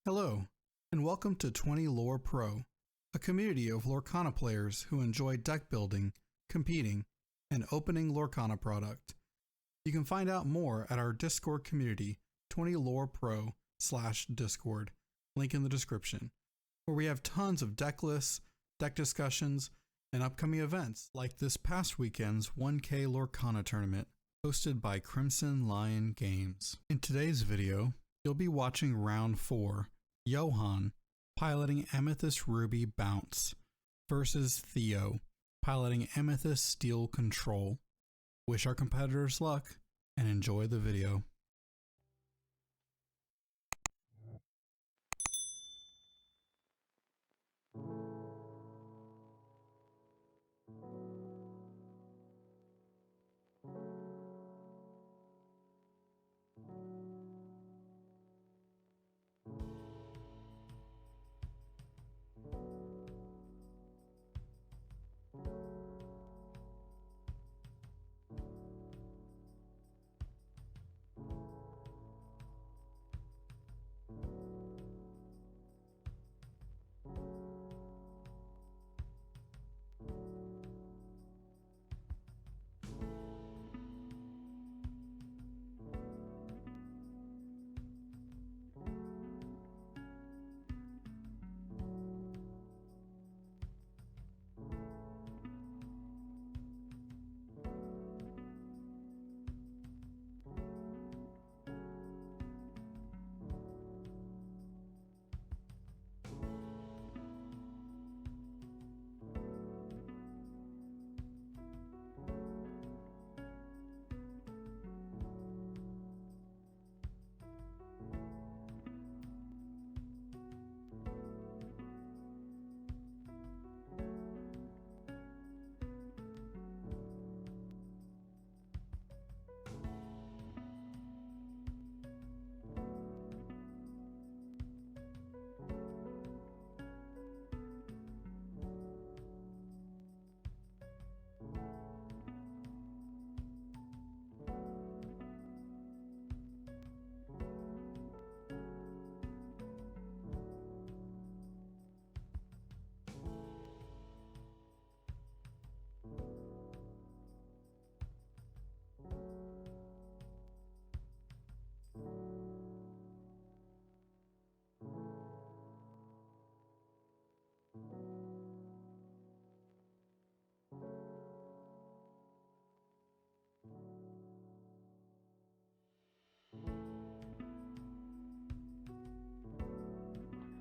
Hello, and welcome to 20 Lore Pro, a community of Lorcana players who enjoy deck building, competing, and opening Lorcana product. You can find out more at our Discord community, 20LorePro/Discord, link in the description, where we have tons of deck lists, deck discussions, and upcoming events like this past weekend's 1K Lorcana tournament, hosted by Crimson Lion Games. In today's video, you'll be watching round 4, Johan piloting Amethyst Ruby Bounce versus Theo piloting Amethyst Steel Control. Wish our competitors luck and enjoy the video.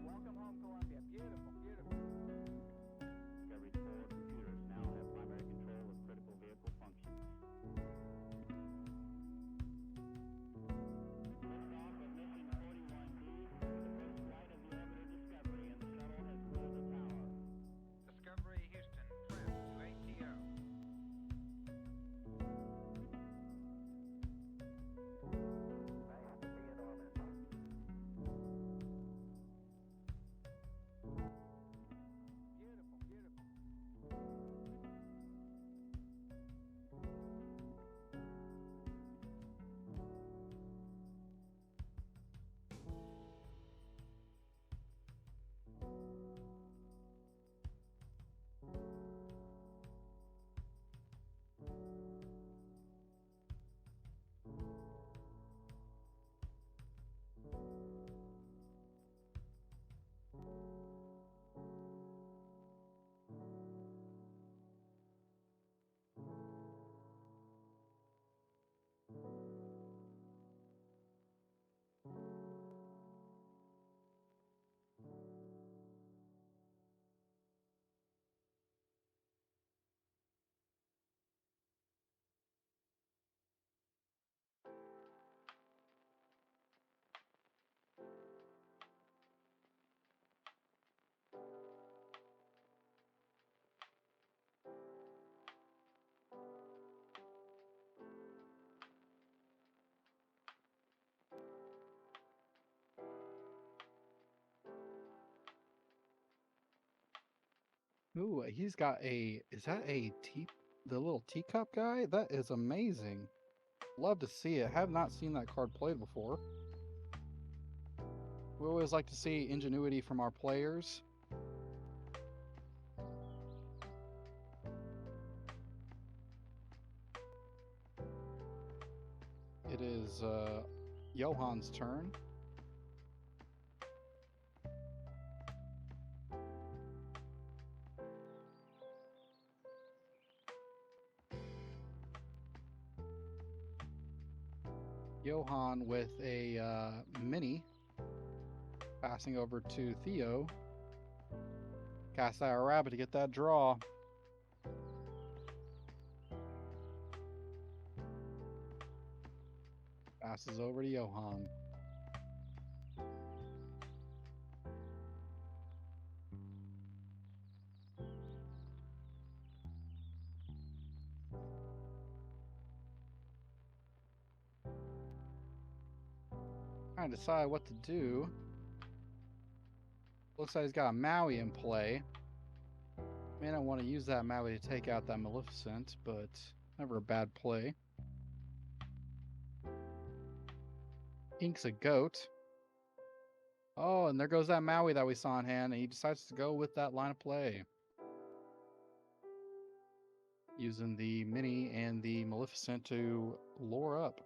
Welcome home, Columbia. Beautiful, beautiful. Discovery's 4 computers now have primary control of critical vehicle functions. Liftoff of mission 41B, the first flight of the orbiter Discovery, and the shuttle has cleared the tower. Discovery Houston, trim to ATO. Nice to be in orbit. Beautiful, beautiful. Ooh, he's got is that the little teacup guy? That is amazing. Love to see it. Have not seen that card played before. We always like to see ingenuity from our players. It is Johan's turn. Johan with a mini, passing over to Theo. Cast out a rabbit to get that draw. Passes over to Johan. Trying to decide what to do. Looks like he's got a Maui in play. May not want to use that Maui to take out that Maleficent, but never a bad play. Ink's a goat. Oh, and there goes that Maui that we saw in hand, and he decides to go with that line of play. Using the Mini and the Maleficent to lure up.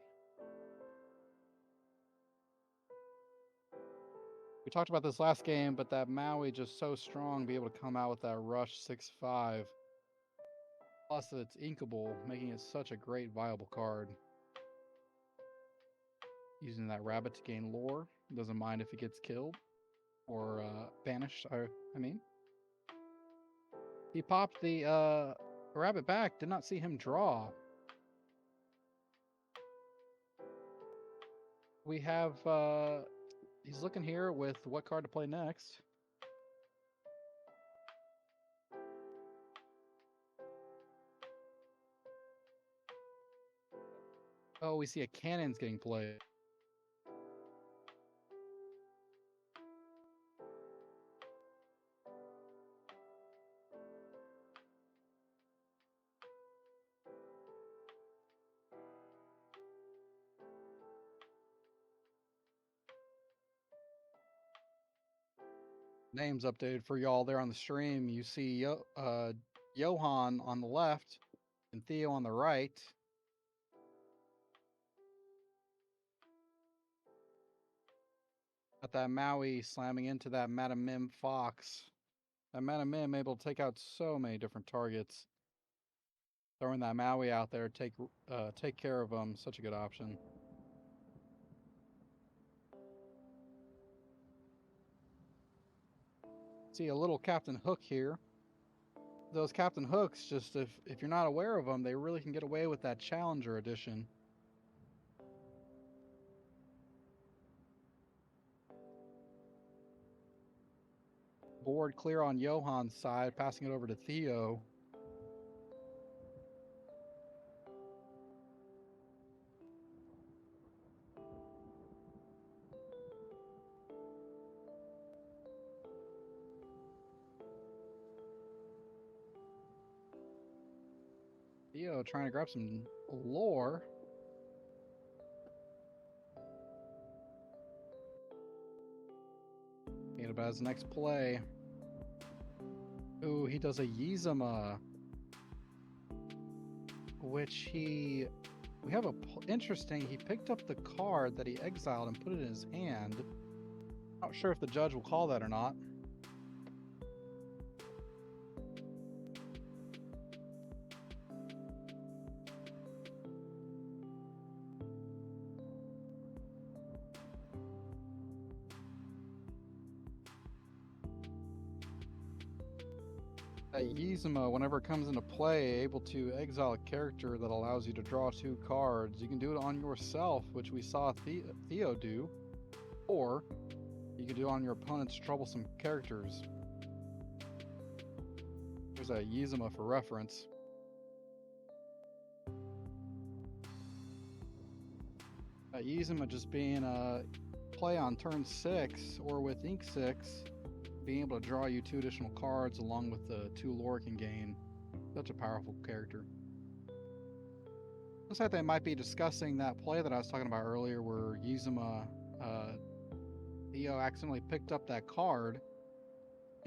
We talked about this last game, but that Maui just so strong to be able to come out with that Rush 6/5. Plus it's inkable, making it such a great viable card. Using that rabbit to gain lore. Doesn't mind if it gets killed. Or banished, I mean. He popped the rabbit back. Did not see him draw. We have... he's looking here with what card to play next. Oh, we see a cannon's getting played. Names updated for y'all there on the stream. You see Johan on the left and Theo on the right. Got that Maui slamming into that Madam Mim Fox. That Madam Mim able to take out so many different targets. Throwing that Maui out there, take care of them. Such a good option. See a little Captain Hook here. Those Captain Hooks, just if you're not aware of them, they really can get away with that Challenger edition. Board clear on Johan's side, passing it over to Theo. Theo trying to grab some lore. Thinking about his next play. Ooh, he does a Yzma. Which we have interesting, he picked up the card that he exiled and put it in his hand. Not sure if the judge will call that or not. That Yzma, whenever it comes into play, able to exile a character that allows you to draw 2 cards. You can do it on yourself, which we saw Theo do, or you can do it on your opponent's troublesome characters. There's a Yzma for reference. That Yzma just being a play on turn 6 or with Ink 6. Being able to draw you 2 additional cards along with the 2 lore it can gain. Such a powerful character. Looks like they might be discussing that play that I was talking about earlier where Yzma Theo accidentally picked up that card.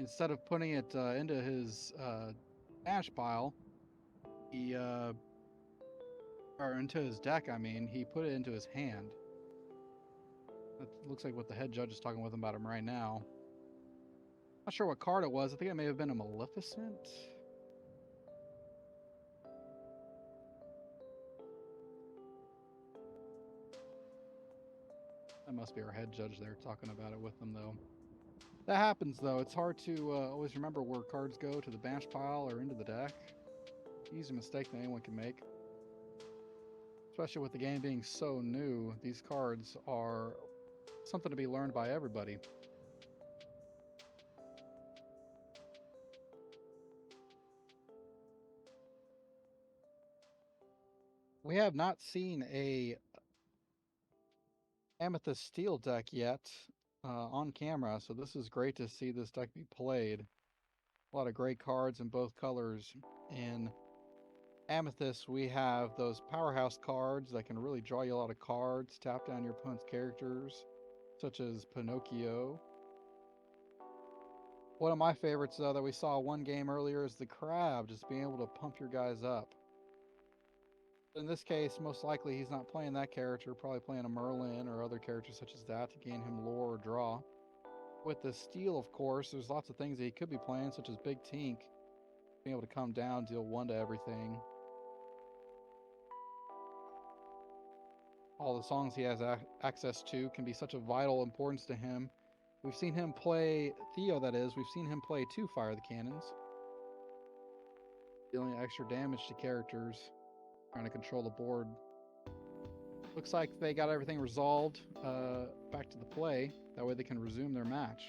Instead of putting it into his bash pile, he or into his deck, I mean, he put it into his hand. That looks like what the head judge is talking with him about him right now. Not sure what card it was. I think it may have been a Maleficent. That must be our head judge there talking about it with them, though. That happens, though. It's hard to always remember where cards go, to the bash pile or into the deck. Easy mistake that anyone can make. Especially with the game being so new, these cards are something to be learned by everybody. We have not seen a Amethyst Steel deck yet on camera, so this is great to see this deck be played. A lot of great cards in both colors. In Amethyst, we have those powerhouse cards that can really draw you a lot of cards, tap down your opponent's characters, such as Pinocchio. One of my favorites, though, that we saw one game earlier is the Crab, just being able to pump your guys up. In this case, most likely he's not playing that character, probably playing a Merlin or other characters such as that to gain him lore or draw. With the Steel, of course, there's lots of things that he could be playing, such as Big Tink, being able to come down, deal 1 to everything. All the songs he has access to can be such a vital importance to him. We've seen him play, Theo that is, we've seen him play 2 Fire the Cannons, dealing extra damage to characters, trying to control the board. Looks like they got everything resolved back to the play. That way they can resume their match.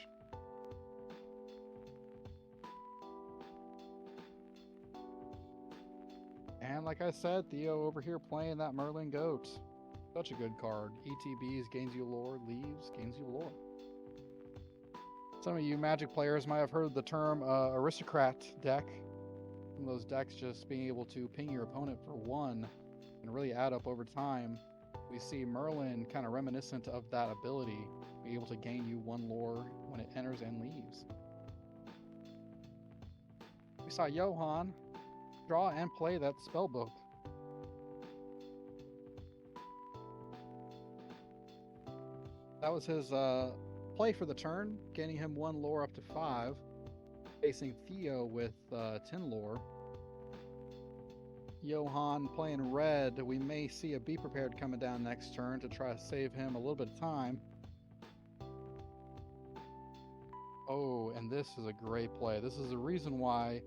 And like I said, Theo over here playing that Merlin Goat. Such a good card. ETBs gains you lore, leaves gains you lore. Some of you Magic players might have heard the term aristocrat deck. Some of those decks just being able to ping your opponent for 1 and really add up over time. We see Merlin kind of reminiscent of that ability, be able to gain you 1 lore when it enters and leaves. We saw Johan draw and play that spellbook. That was his play for the turn, gaining him 1 lore up to 5, facing Theo with 10 lore. Johan playing red, we may see a Be Prepared coming down next turn to try to save him a little bit of time. Oh, and this is a great play. This is the reason why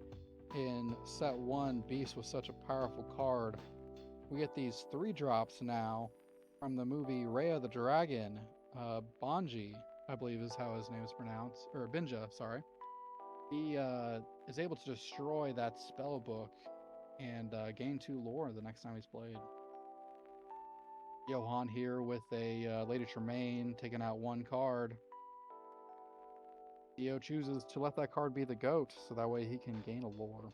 in set 1, Beast was such a powerful card. We get these 3 drops now from the movie Raya the Dragon. Bonji, I believe is how his name is pronounced, or Binja, sorry. He is able to destroy that spell book and gain 2 lore the next time he's played. Johan here with a Lady Tremaine taking out 1 card. Theo chooses to let that card be the goat, so that way he can gain a lore.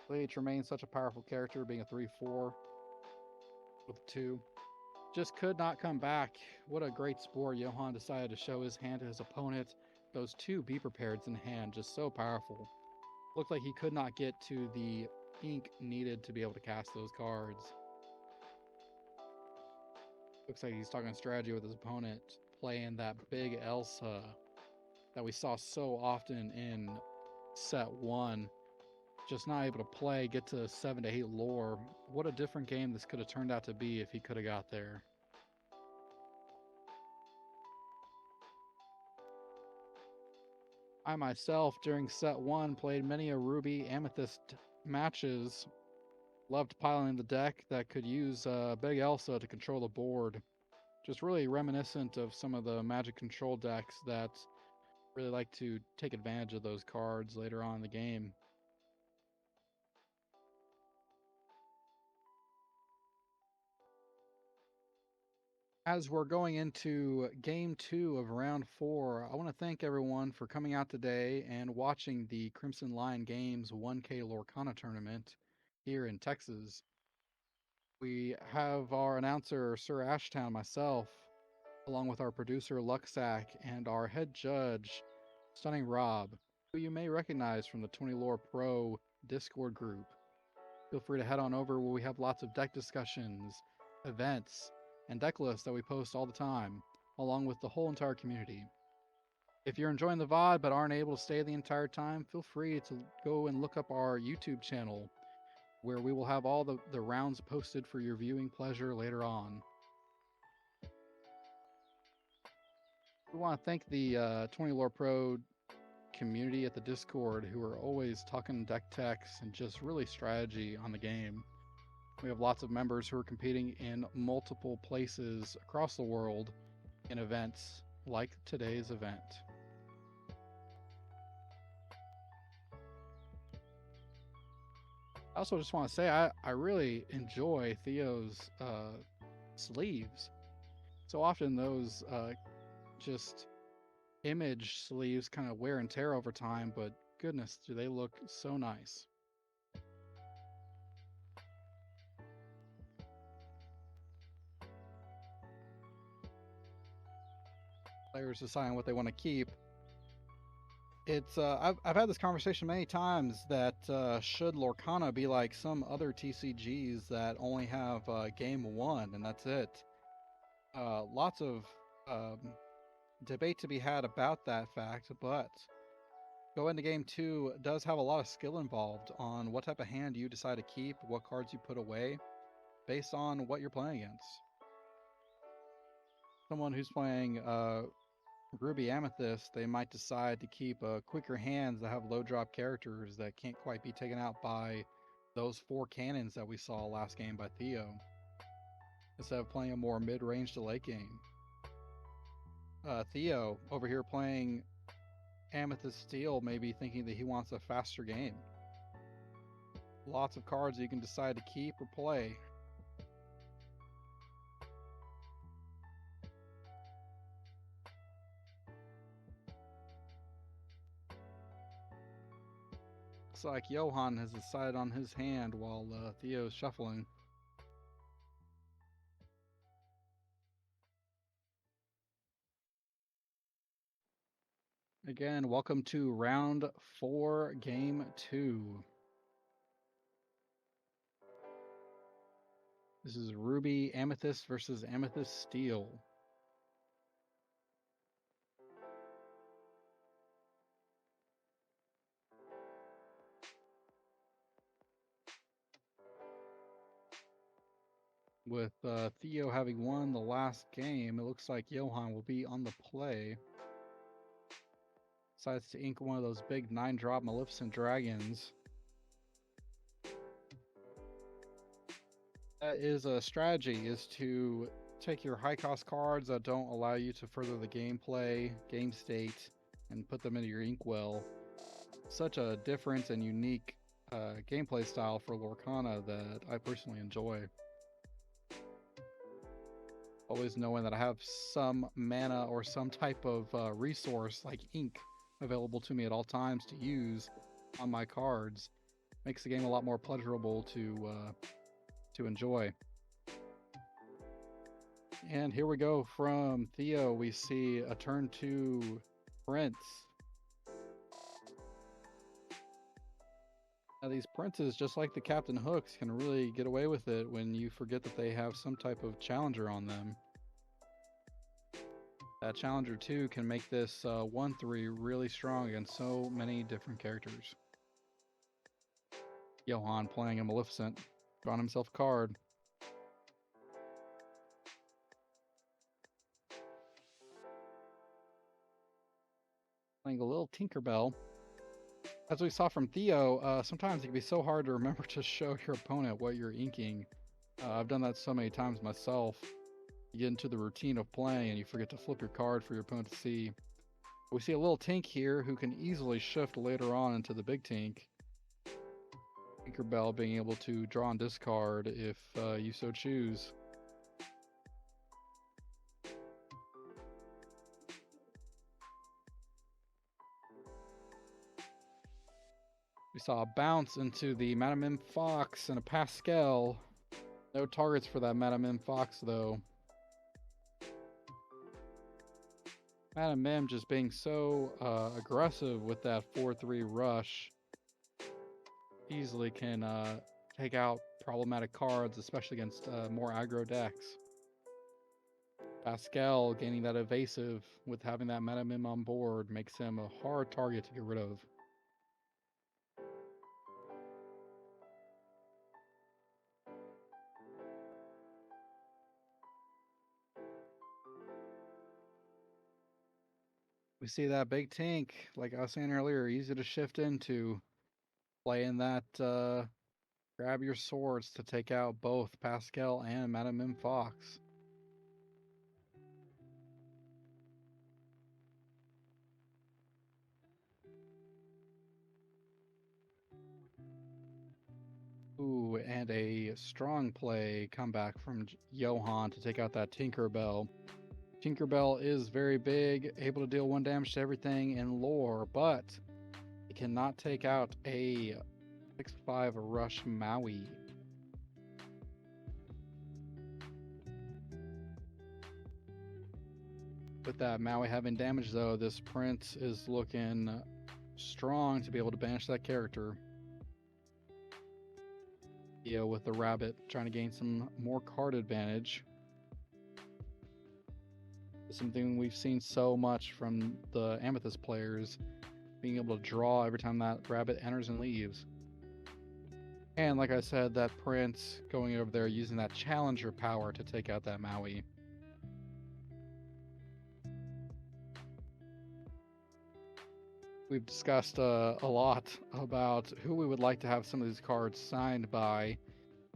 Lady Tremaine's such a powerful character, being a 3/4 with 2. Just could not come back. What a great sport. Johan decided to show his hand to his opponent. Those 2 Be Prepareds in hand, just so powerful. Looked like he could not get to the ink needed to be able to cast those cards. Looks like he's talking strategy with his opponent, playing that big Elsa that we saw so often in set 1. Just not able to play, get to 7 to 8 lore. What a different game this could have turned out to be if he could have got there. I myself, during set 1, played many a Ruby Amethyst matches. Loved piling the deck that could use Big Elsa to control the board. Just really reminiscent of some of the Magic control decks that really like to take advantage of those cards later on in the game. As we're going into game 2 of round 4, I want to thank everyone for coming out today and watching the Crimson Lion Games 1K Lorcana tournament here in Texas. We have our announcer, SirAshtown, myself, along with our producer Luxac and our head judge, Stunning Rob, who you may recognize from the 20 Lore Pro Discord group. Feel free to head on over where we have lots of deck discussions, events, and deck lists that we post all the time, along with the whole entire community. If you're enjoying the VOD but aren't able to stay the entire time, feel free to go and look up our YouTube channel, where we will have all the rounds posted for your viewing pleasure later on. We want to thank the 20 Lore Pro community at the Discord, who are always talking deck techs and just really strategy on the game. We have lots of members who are competing in multiple places across the world in events like today's event. I also just want to say I really enjoy Theo's sleeves. So often those just image sleeves kind of wear and tear over time, but goodness, do they look so nice. Players deciding what they want to keep. It's I've had this conversation many times that should Lorcana be like some other TCGs that only have game 1 and that's it. Lots of debate to be had about that fact, but go into game 2 does have a lot of skill involved on what type of hand you decide to keep, what cards you put away, based on what you're playing against. Someone who's playing Ruby Amethyst, they might decide to keep quicker hands that have low drop characters that can't quite be taken out by those 4 cannons that we saw last game by Theo, instead of playing a more mid-range to late game. Theo over here playing Amethyst Steel may be thinking that he wants a faster game. Lots of cards you can decide to keep or play. Looks like Johan has decided on his hand while Theo's shuffling. Again, welcome to round 4, game 2. This is Ruby Amethyst versus Amethyst Steel. With Theo having won the last game, it looks like Johan will be on the play. Decides to ink one of those big 9-drop Maleficent Dragons. That is a strategy, is to take your high-cost cards that don't allow you to further the gameplay, game state, and put them into your inkwell. Such a different and unique gameplay style for Lorcana that I personally enjoy. Always knowing that I have some mana or some type of resource like ink available to me at all times to use on my cards makes the game a lot more pleasurable to enjoy. And here we go from Theo. We see a turn 2 Prince. Now these princes, just like the Captain Hooks, can really get away with it when you forget that they have some type of challenger on them. That challenger too can make this 1/3 really strong against so many different characters. Johan playing a Maleficent, drawing himself a card. Playing a little Tinkerbell. As we saw from Theo, sometimes it can be so hard to remember to show your opponent what you're inking. I've done that so many times myself. You get into the routine of playing and you forget to flip your card for your opponent to see. We see a little Tink here who can easily shift later on into the big Tink. Tinkerbell being able to draw and discard if you so choose. We saw a bounce into the Madame M Fox and a Pascal. No targets for that Madame M Fox though. Madam Mim just being so aggressive with that 4-3 rush easily can take out problematic cards, especially against more aggro decks. Pascal gaining that evasive with having that Madam Mim on board makes him a hard target to get rid of. We see that big tank, like I was saying earlier, easy to shift into, playing that grab your swords to take out both Pascal and Madam Mim Fox. Ooh, and a strong play comeback from Johan to take out that Tinkerbell. Tinkerbell is very big, able to deal 1 damage to everything in lore, but it cannot take out a 6-5 rush Maui. With that Maui having damage though, this Prince is looking strong to be able to banish that character. Theo with the rabbit trying to gain some more card advantage. Something we've seen so much from the Amethyst players, being able to draw every time that rabbit enters and leaves. And like I said, that Prince going over there using that challenger power to take out that Maui. We've discussed a lot about who we would like to have some of these cards signed by,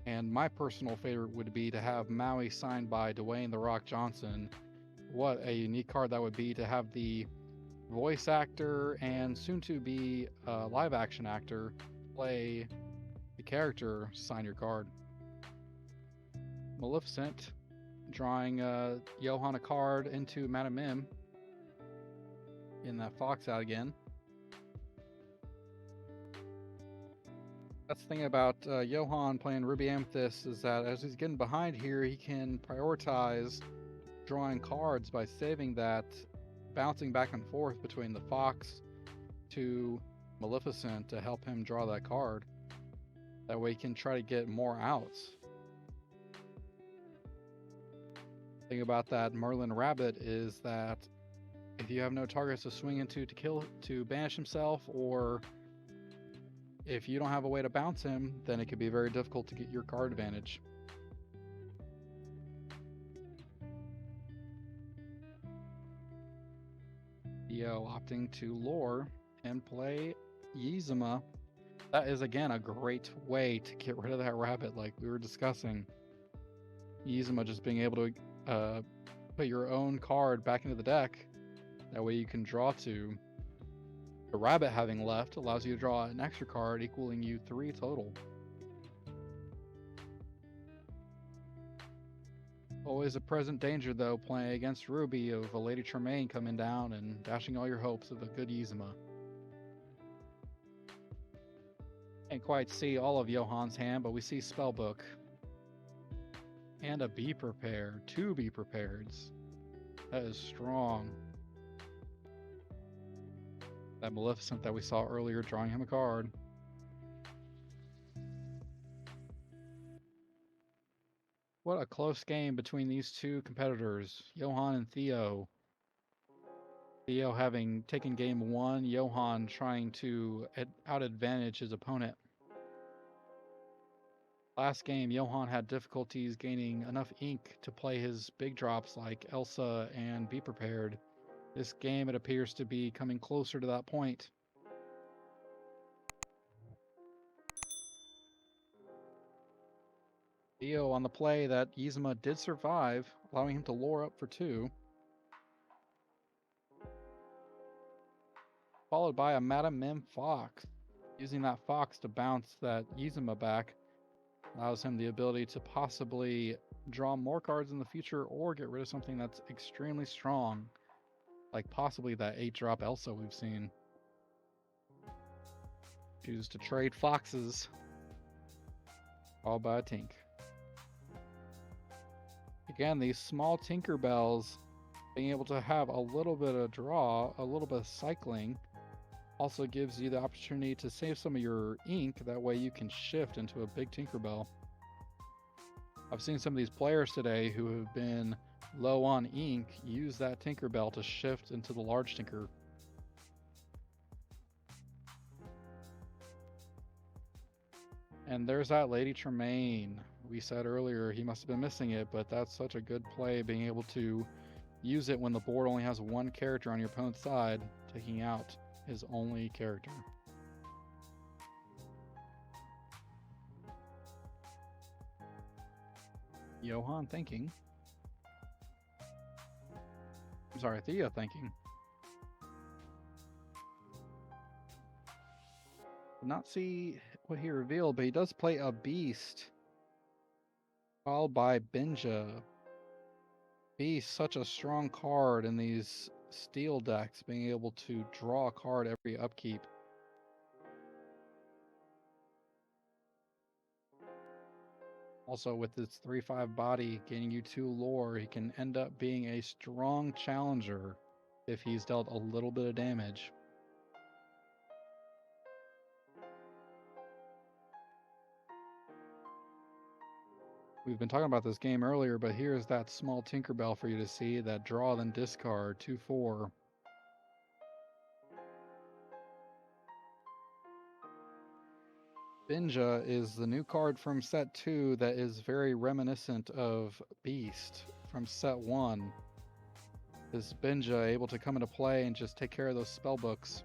and my personal favorite would be to have Maui signed by Dwayne "The Rock" Johnson. What a unique card that would be to have the voice actor and soon to be live action actor play the character, sign your card. Maleficent drawing Johan a card into Madam Mim. In that Fox out again. That's the thing about Johan playing Ruby Amethyst, is that as he's getting behind here, he can prioritize drawing cards by saving that bouncing back and forth between the Fox to Maleficent to help him draw that card. That way he can try to get more outs. The thing about that Merlin Rabbit is that if you have no targets to swing into to banish himself, or if you don't have a way to bounce him, then it could be very difficult to get your card advantage. Theo opting to lore and play Yzma. That is again a great way to get rid of that rabbit, like we were discussing. Yzma just being able to put your own card back into the deck. That way you can draw two. The rabbit having left allows you to draw an extra card equaling you 3 total. Always a present danger though, playing against Ruby, of a Lady Tremaine coming down and dashing all your hopes of a good Yzma. Can't quite see all of Johan's hand, but we see Spellbook. And a Be Prepared. 2 Be Prepareds. That is strong. That Maleficent that we saw earlier drawing him a card. What a close game between these two competitors, Johan and Theo. Theo having taken game 1, Johan trying to out-advantage his opponent. Last game, Johan had difficulties gaining enough ink to play his big drops like Elsa and Be Prepared. This game, it appears to be coming closer to that point. Theo on the play that Yzma did survive, allowing him to lure up for 2. Followed by a Madam Mim Fox. Using that Fox to bounce that Yzma back allows him the ability to possibly draw more cards in the future or get rid of something that's extremely strong, like possibly that 8-drop Elsa we've seen. Choose to trade Foxes, all by a Tink. Again, these small Tinkerbells Being able to have a little bit of draw, a little bit of cycling, also gives you the opportunity to save some of your ink. That way you can shift into a big Tinkerbell. I've seen some of these players today who have been low on ink use that Tinkerbell to shift into the large Tinker. And there's that Lady Tremaine. We said earlier he must have been missing it, but that's such a good play, being able to use it when the board only has one character on your opponent's side, taking out his only character. Johan thinking. I'm sorry, Theo thinking. Did not see what he revealed, but he does play a beast. Followed by Benja. Beast, such a strong card in these steel decks, being able to draw a card every upkeep. Also, with his 3/5 body gaining you 2 lore, he can end up being a strong challenger if he's dealt a little bit of damage. We've been talking about this game earlier, but here's that small Tinkerbell for you to see, that draw then discard 2/4. Benja is the new card from set 2 that is very reminiscent of Beast from set 1. Is Benja able to come into play and just take care of those spell books?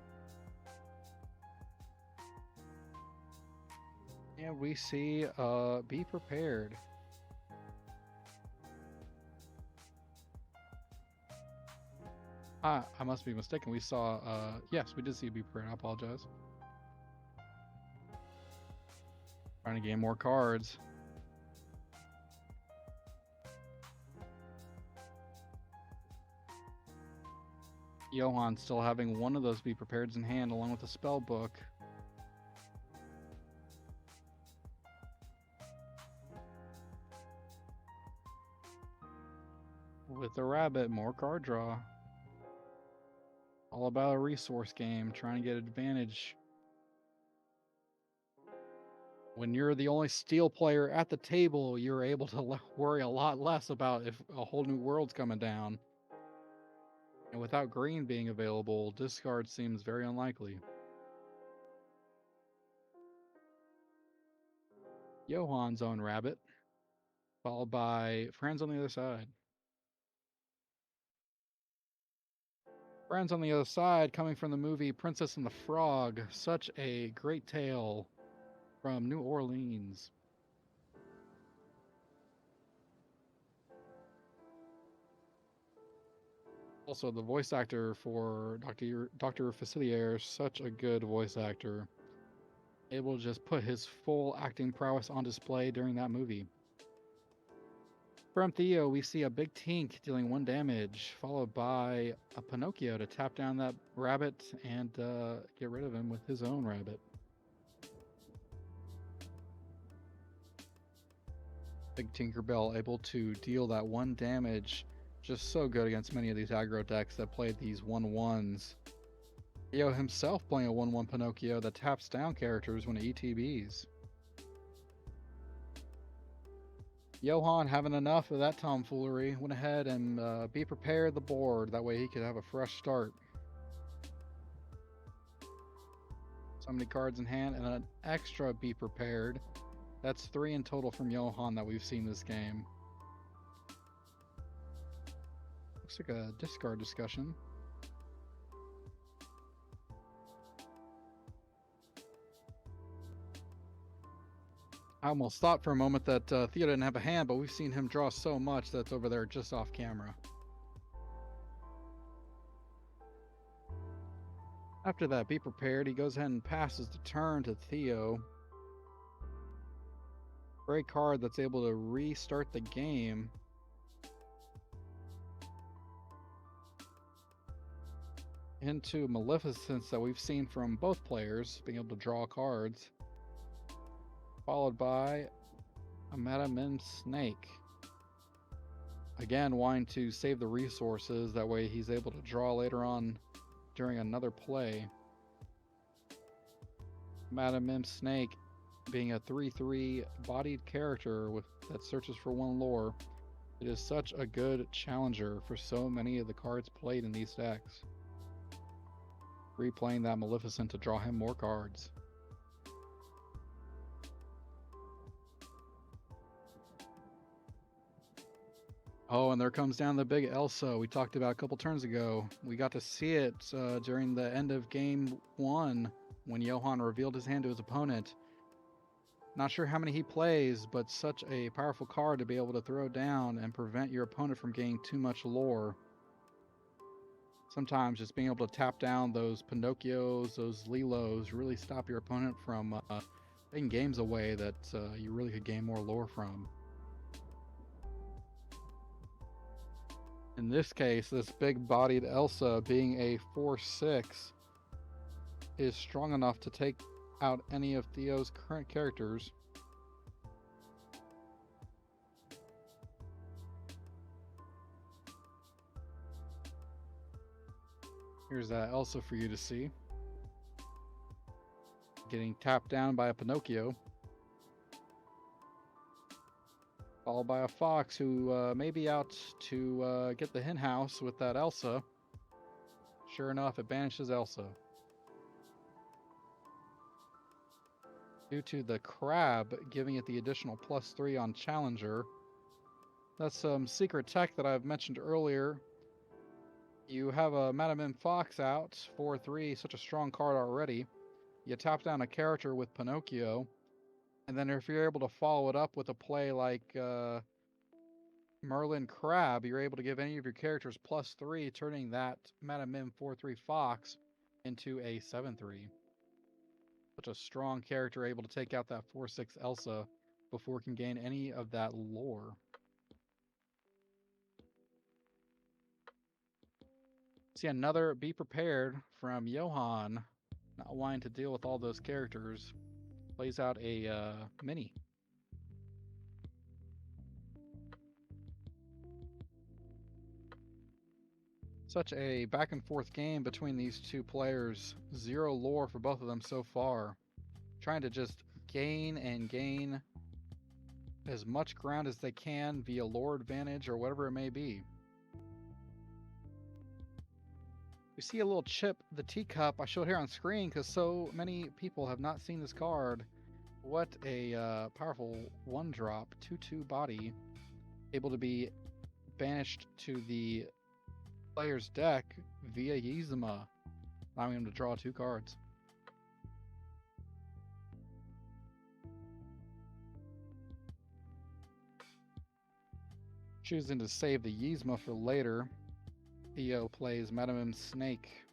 And we see Be Prepared. I must be mistaken. We saw, yes, we did see Be Prepared. I apologize. Trying to gain more cards. Johan still having one of those Be Prepareds in hand along with the spell book. With the rabbit, more card draw. All about a resource game, trying to get advantage. When you're the only steel player at the table, you're able to worry a lot less about if a whole new world's coming down. And without green being available, discard seems very unlikely. Johan's own rabbit, followed by Friends on the Other Side. Friends on the Other Side, coming from the movie Princess and the Frog, such a great tale from New Orleans. Also, the voice actor for Dr. Facilier, such a good voice actor. Able to just put his full acting prowess on display during that movie. From Theo, we see a big Tink dealing 1 damage, followed by a Pinocchio to tap down that rabbit and get rid of him with his own rabbit. Big Tinkerbell able to deal that 1 damage. Just so good against many of these aggro decks that play these 1/1s. Theo himself playing a 1/1 Pinocchio that taps down characters when it ETBs. Johan, having enough of that tomfoolery, went ahead and Be Prepared the board. That way he could have a fresh start. So many cards in hand and an extra Be Prepared. That's 3 in total from Johan that we've seen this game. Looks like a discard discussion. I almost thought for a moment that Theo didn't have a hand, but we've seen him draw so much that's over there just off camera. After that, Be Prepared, he goes ahead and passes the turn to Theo. Great card that's able to restart the game. Into Maleficence that we've seen from both players, being able to draw cards. Followed by a Madame Mim Snake. Again, wanting to save the resources, that way he's able to draw later on during another play. Madam Mim Snake being a 3/3 bodied character that searches for 1 lore, it is such a good challenger for so many of the cards played in these decks. Replaying that Maleficent to draw him more cards. Oh, and there comes down the big Elsa we talked about a couple turns ago. We got to see it during the end of game 1 when Johan revealed his hand to his opponent. Not sure how many he plays, but such a powerful card to be able to throw down and prevent your opponent from getting too much lore. Sometimes just being able to tap down those Pinocchios, those Lilos, really stop your opponent from taking games away that you really could gain more lore from. In this case, this big-bodied Elsa being a 4/6 is strong enough to take out any of Theo's current characters. Here's that Elsa for you to see. Getting tapped down by a Pinocchio. Followed by a fox who may be out to get the hen house with that Elsa. Sure enough, it banishes Elsa. Due to the crab giving it the additional +3 on Challenger. That's some secret tech that I've mentioned earlier. You have a Madam M Fox out, 4/3, such a strong card already. You tap down a character with Pinocchio, and then if you're able to follow it up with a play like Merlin Crab, you're able to give any of your characters +3, turning that Madam M 4/3 Fox into a 7/3. Such a strong character, able to take out that 4/6 Elsa before it can gain any of that lore. See another Be Prepared from Johan, not wanting to deal with all those characters. Plays out a mini. Such a back and forth game between these two players. 0 lore for both of them so far. Trying to just gain and gain as much ground as they can via lore advantage or whatever it may be. We see a little chip, the teacup, I showed here on screen because so many people have not seen this card. What a powerful 1-drop, 2/2 body, able to be banished to the player's deck via Yzma, allowing him to draw 2 cards. Choosing to save the Yzma for later, Theo plays Madam M Snake.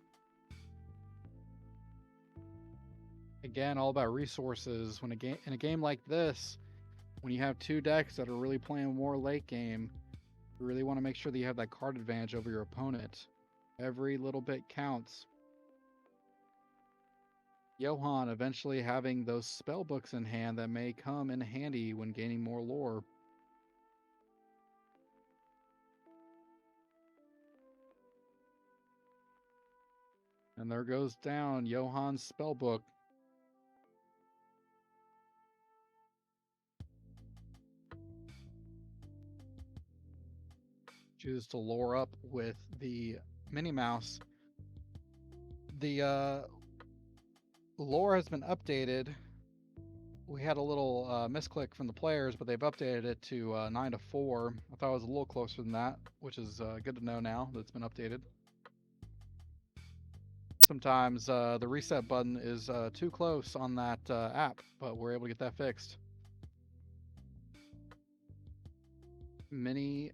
Again, all about resources. When in a game like this, when you have 2 decks that are really playing more late game, you really want to make sure that you have that card advantage over your opponent. Every little bit counts. Johan eventually having those spell books in hand that may come in handy when gaining more lore. And there goes down Johan's spellbook. Choose to lore up with the Minnie Mouse. The lore has been updated. We had a little misclick from the players, but they've updated it to 9/4. I thought it was a little closer than that, which is good to know now that it's been updated. Sometimes the reset button is too close on that app, but we're able to get that fixed. Mini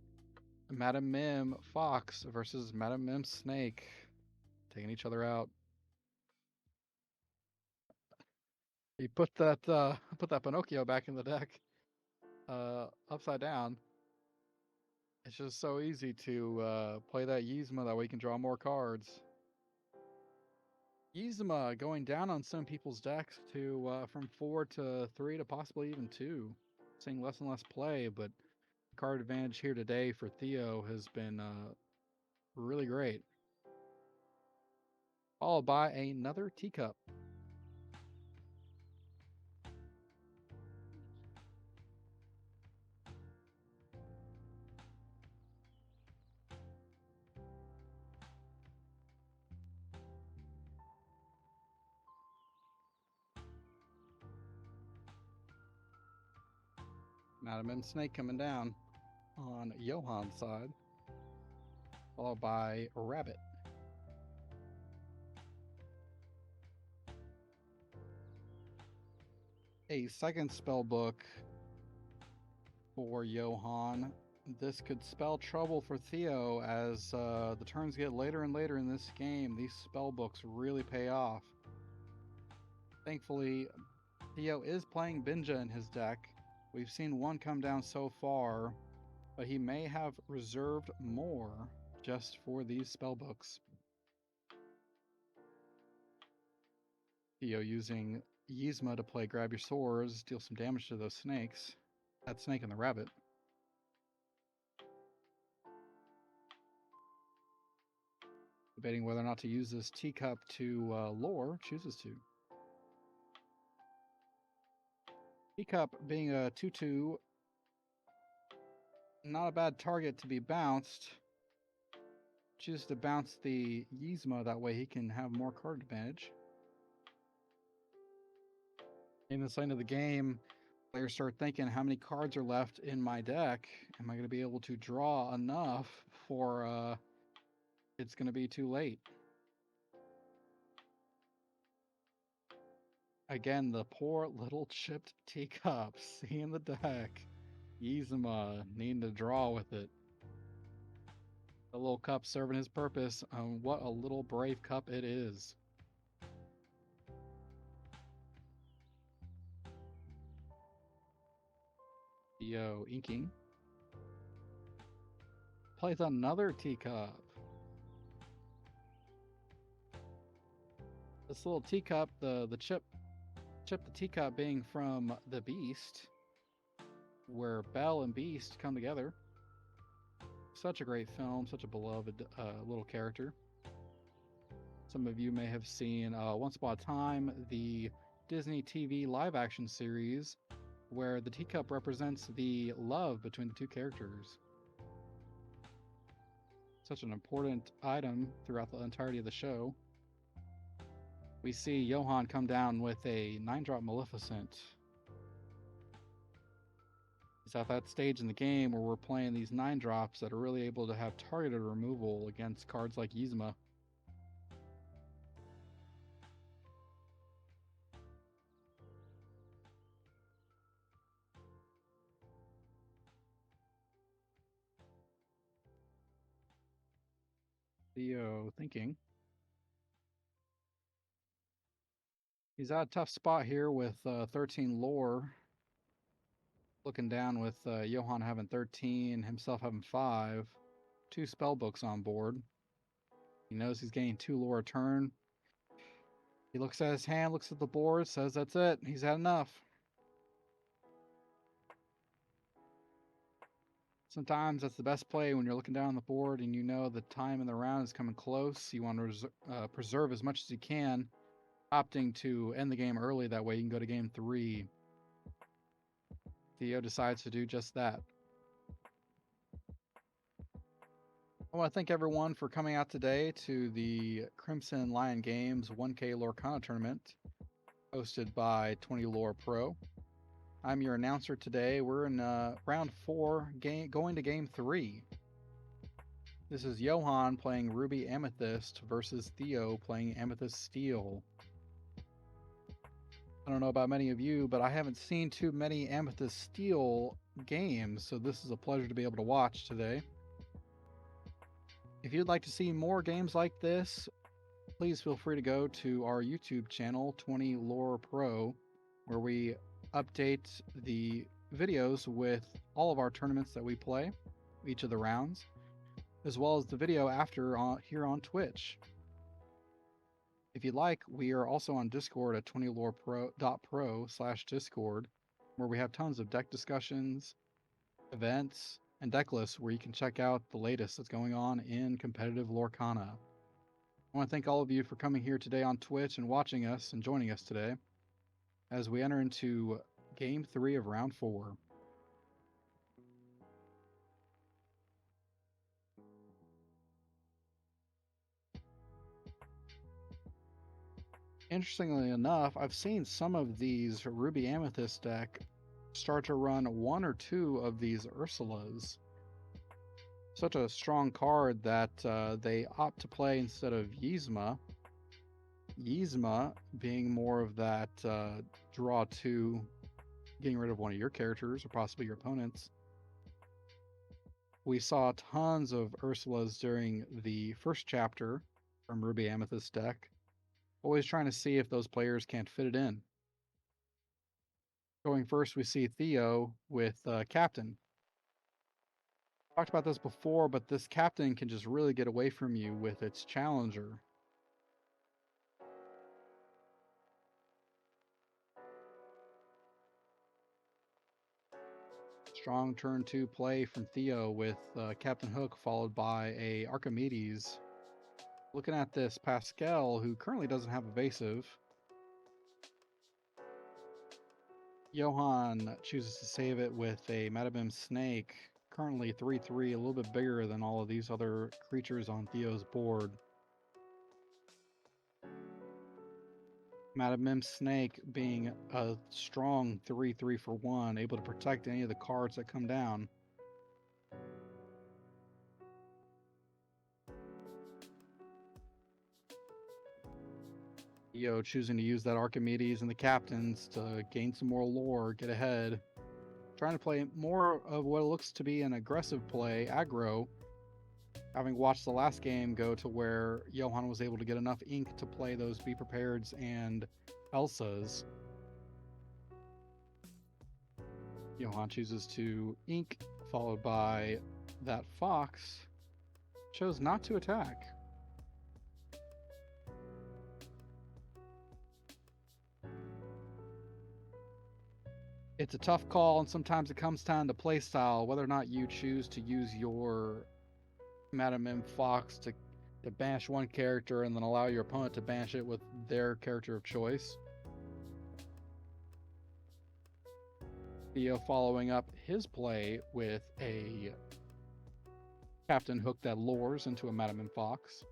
Madam Mim Fox versus Madam Mim Snake, taking each other out. You put that Pinocchio back in the deck, upside down. It's just so easy to play that Yzma, that way you can draw more cards. Yzma going down on some people's decks to from 4 to 3 to possibly even 2. Seeing less and less play, but card advantage here today for Theo has been really great. Followed by another teacup. Madam M Snake coming down on Johan's side. Followed by Rabbit. A second spell book for Johan. This could spell trouble for Theo as the turns get later and later in this game. These spell books really pay off. Thankfully, Theo is playing Binja in his deck. We've seen one come down so far, but he may have reserved more just for these spell books. Theo using Yzma to play Grab Your Swords, deal some damage to those snakes. That snake and the rabbit. Debating whether or not to use this teacup to lure, chooses to. Teacup being a 2/2, not a bad target to be bounced. Chooses to bounce the Yzma, that way he can have more card advantage. In this lane of the game, players start thinking, how many cards are left in my deck? Am I going to be able to draw enough for it's going to be too late? Again, the poor little chipped teacup, seeing the deck. Yzma needing to draw with it. The little cup serving his purpose. What a little brave cup it is. Theo inking. Plays another teacup. This little teacup, the chip the teacup being from The Beast, where Belle and Beast come together. Such a great film, such a beloved little character. Some of you may have seen Once Upon a Time, the Disney TV live action series, where the teacup represents the love between the two characters. Such an important item throughout the entirety of the show. We see Johan come down with a 9-drop Maleficent. It's at that stage in the game where we're playing these 9-drops that are really able to have targeted removal against cards like Yzma. Theo thinking. He's at a tough spot here with 13 lore. Looking down with Johan having 13, himself having 5. 2 spell books on board. He knows he's getting 2 lore a turn. He looks at his hand, looks at the board, says that's it. He's had enough. Sometimes that's the best play when you're looking down on the board and you know the time in the round is coming close. You want to preserve as much as you can, opting to end the game early. That way you can go to game 3. Theo decides to do just that. I want to thank everyone for coming out today to the Crimson Lion Games 1K Lorcana tournament hosted by 20 Lore Pro. I'm your announcer today. We're in round 4, going to game 3. This is Johan playing Ruby Amethyst versus Theo playing Amethyst Steel. I don't know about many of you, but I haven't seen too many Amethyst Steel games, so this is a pleasure to be able to watch today. If you'd like to see more games like this, please feel free to go to our YouTube channel, 20 Lore Pro, where we update the videos with all of our tournaments that we play, each of the rounds, as well as the video after here on Twitch. If you'd like, we are also on Discord at 20lorepro.pro/discord, where we have tons of deck discussions, events, and deck list where you can check out the latest that's going on in competitive Lorcana. I want to thank all of you for coming here today on Twitch and watching us and joining us today as we enter into Game 3 of Round 4. Interestingly enough, I've seen some of these Ruby Amethyst deck start to run one or two of these Ursulas. Such a strong card that they opt to play instead of Yzma. Yzma being more of that draw two, getting rid of one of your characters or possibly your opponents. We saw tons of Ursulas during the first chapter from Ruby Amethyst deck. Always trying to see if those players can't fit it in. Going first, we see Theo with Captain. Talked about this before, but this Captain can just really get away from you with its Challenger. Strong turn 2 play from Theo with Captain Hook followed by a Archimedes. Looking at this Pascal, who currently doesn't have evasive. Johan chooses to save it with a Madabim Snake, currently 3/3, a little bit bigger than all of these other creatures on Theo's board. Madabim Snake being a strong 3/3 for 1, able to protect any of the cards that come down. Theo choosing to use that Archimedes and the Captains to gain some more lore, get ahead. Trying to play more of what looks to be an aggressive play, aggro. Having watched the last game go to where Johan was able to get enough ink to play those Be Prepareds and Elsas. Johan chooses to ink, followed by that Fox. Chose not to attack. It's a tough call, and sometimes it comes down to playstyle, whether or not you choose to use your Madam M Fox to banish one character and then allow your opponent to banish it with their character of choice. Theo following up his play with a Captain Hook that lures into a Madam M Fox.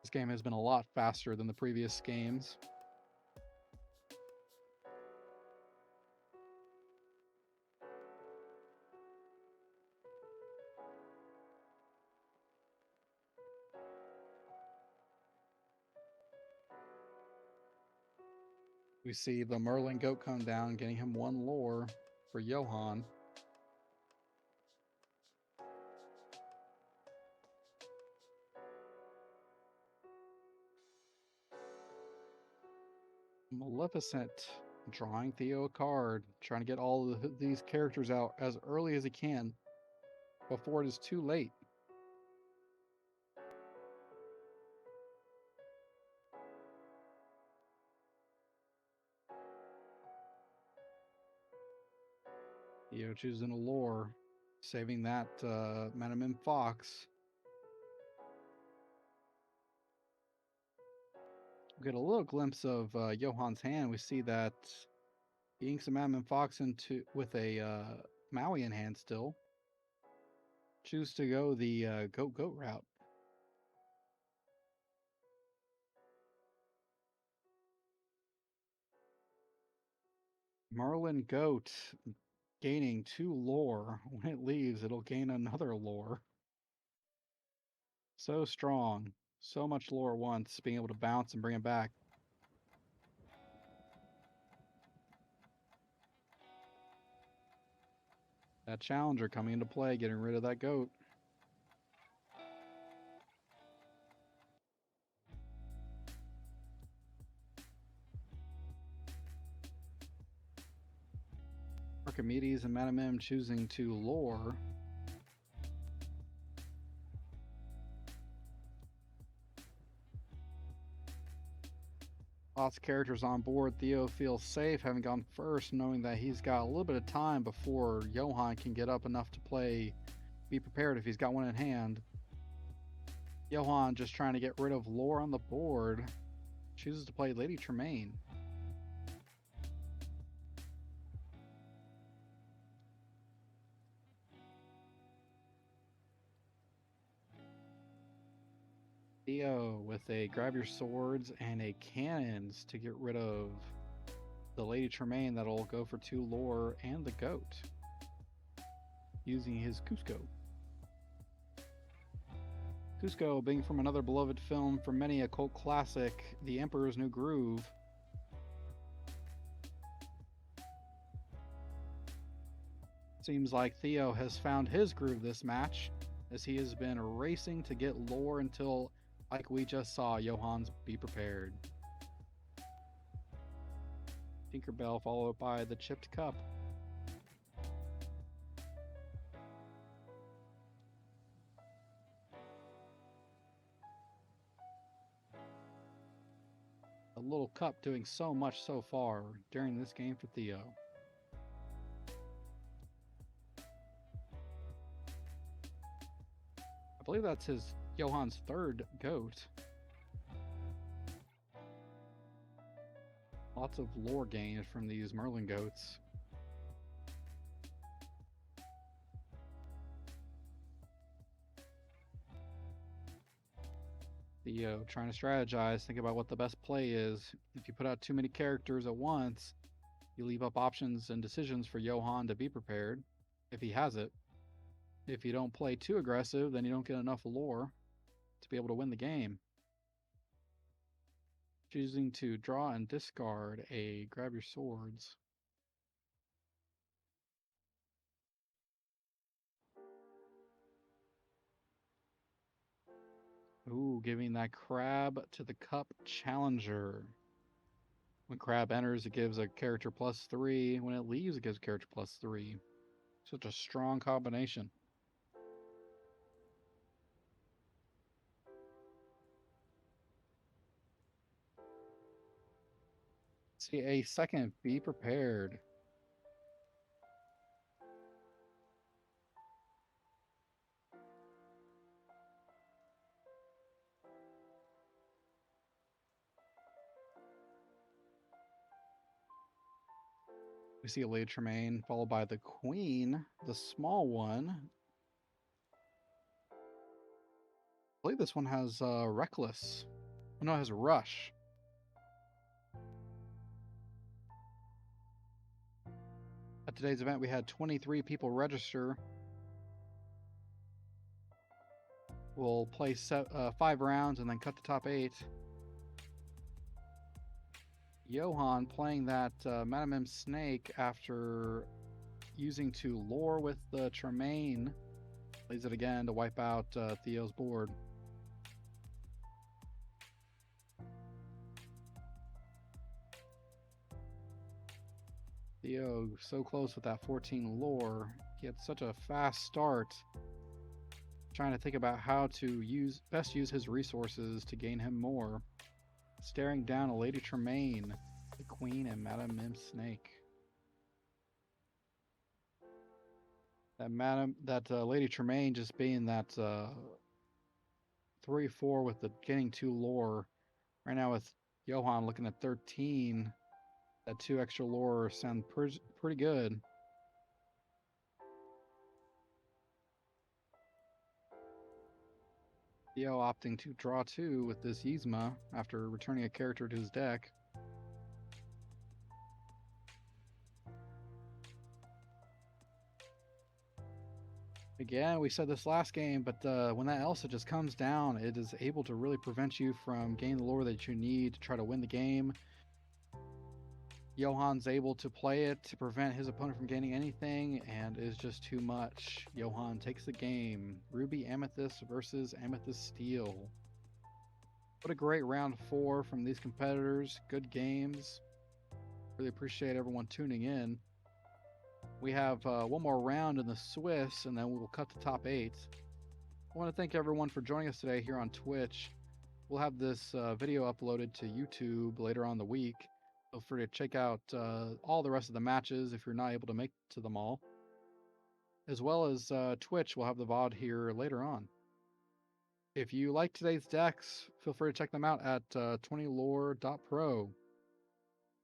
This game has been a lot faster than the previous games. We see the Merlin Goat come down, getting him one lore for Johan. Maleficent drawing Theo a card, trying to get all of these characters out as early as he can before it is too late. Theo choosing a lore, saving that Madam M Fox. We get a little glimpse of Johan's hand. We see that he inks a Madam M Fox into with a Maui in hand still. Choose to go the goat route. Merlin Goat gaining 2 lore. When it leaves, it'll gain another lore. So strong. So much lore once, being able to bounce and bring it back. That Challenger coming into play, getting rid of that goat. Archimedes and Madam M choosing to lore. Lots of characters on board. Theo feels safe having gone first, knowing that he's got a little bit of time before Johann can get up enough to play Be Prepared if he's got one in hand. Johann, just trying to get rid of lore on the board, chooses to play Lady Tremaine. Theo with a grab your swords and a cannons to get rid of the Lady Tremaine that'll go for 2 lore and the goat, using his Cusco. Cusco being from another beloved film from many a cult classic, The Emperor's New Groove. Seems like Theo has found his groove this match, as he has been racing to get lore until, like we just saw, Johann's Be Prepared. Tinkerbell followed by the Chipped Cup. A little cup doing so much so far during this game for Theo. I believe that's Johann's 3rd goat. Lots of lore gained from these Merlin goats. Theo trying to strategize, think about what the best play is. If you put out too many characters at once, you leave up options and decisions for Johann to be prepared, if he has it. If you don't play too aggressive, then you don't get enough lore to be able to win the game. Choosing to draw and discard a grab your swords. Ooh, giving that crab to the cup challenger. When crab enters, it gives a character +3. When it leaves, it gives a character +3. Such a strong combination. See a second. Be prepared. We see a Lady Tremaine followed by the Queen, the small one. I believe this one has Reckless. Oh, no, it has Rush. At today's event, we had 23 people register. We'll play 5 rounds and then cut the top 8. Johann playing that Madame M Snake after using to lore with the Tremaine. Plays it again to wipe out Theo's board. Theo so close with that 14 lore. He had such a fast start. Trying to think about how to best use his resources to gain him more. Staring down a Lady Tremaine, the Queen, and Madame M Snake. That Lady Tremaine just being that 3-4 with the getting 2 lore. Right now with Johann looking at 13. That 2 extra lore sound pretty good. Theo opting to draw 2 with this Yzma after returning a character to his deck. Again, we said this last game, but when that Elsa just comes down, it is able to really prevent you from gaining the lore that you need to try to win the game. Johann's able to play it to prevent his opponent from gaining anything, and is just too much. Johann takes the game. Ruby Amethyst versus Amethyst Steel. What a great round 4 from these competitors. Good games. Really appreciate everyone tuning in. We have one more round in the Swiss, and then we will cut the top 8. I want to thank everyone for joining us today here on Twitch. we'll have this video uploaded to YouTube later on in the week. Feel free to check out all the rest of the matches if you're not able to make it to them all. As well as Twitch, we'll have the VOD here later on. If you like today's decks, feel free to check them out at 20lore.pro.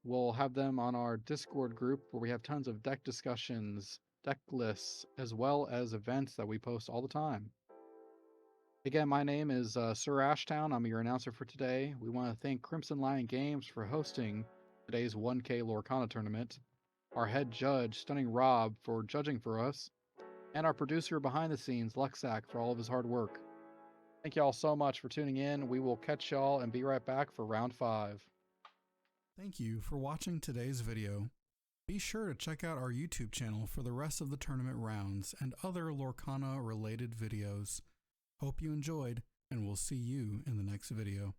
We'll have them on our Discord group where we have tons of deck discussions, deck lists, as well as events that we post all the time. Again, my name is SirAshtown. I'm your announcer for today. We want to thank Crimson Lion Games for hosting today's 1K Lorcana tournament, our head judge, Stunning Rob, for judging for us, and our producer behind the scenes, Luxac, for all of his hard work. Thank you all so much for tuning in. We will catch y'all and be right back for round 5. Thank you for watching today's video. Be sure to check out our YouTube channel for the rest of the tournament rounds and other Lorcana related videos. Hope you enjoyed, and we'll see you in the next video.